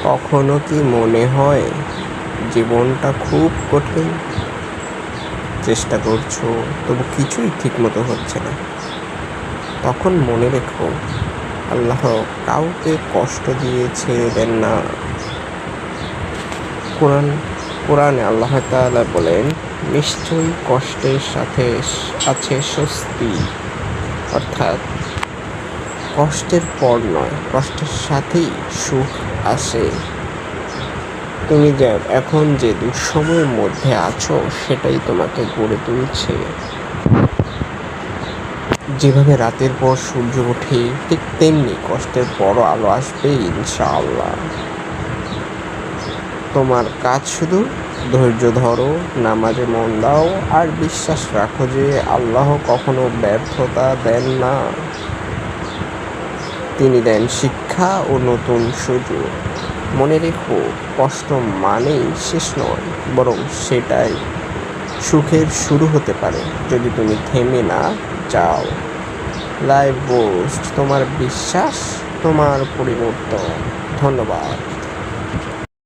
কখনো কি মনে হয় জীবনটা খুব কঠিন? চেষ্টা করছো তবু কিছুই ঠিকমতো হচ্ছে না? তখন মনে রেখো, আল্লাহ কাউকে কষ্ট দিয়ে ছেড়ে দেন না। কোরআনে আল্লাহ তাআলা বলেন, নিশ্চয়ই কষ্টের সাথে আছে স্বস্তি। অর্থাৎ কষ্টের পর নয়, কষ্টের সাথেই সুখ আসে। তুমি এখন যে দুঃসময়ের মধ্যে আছো সেটাই তোমাকে গড়ে তুলছে। যেভাবে রাতের পর সূর্য ওঠে, ঠিক তেমনি কষ্টের পরও আলো আসবে ইনশাআল্লাহ। তোমার কাজ শুধু ধৈর্য ধরো, নামাজে মন দাও, আর বিশ্বাস রাখো যে আল্লাহ কখনো ব্যর্থতা দেন না। তিনি দেন শিক্ষা ও নতুন সুযোগ। মনে রেখো, কষ্ট মানেই শেষ নয়, বরং সেটাই সুখের শুরু হতে পারে যদি তুমি থেমে না যাও। লাইফ বুস্ট, তোমার বিশ্বাস, তোমার পরিবর্তন। ধন্যবাদ।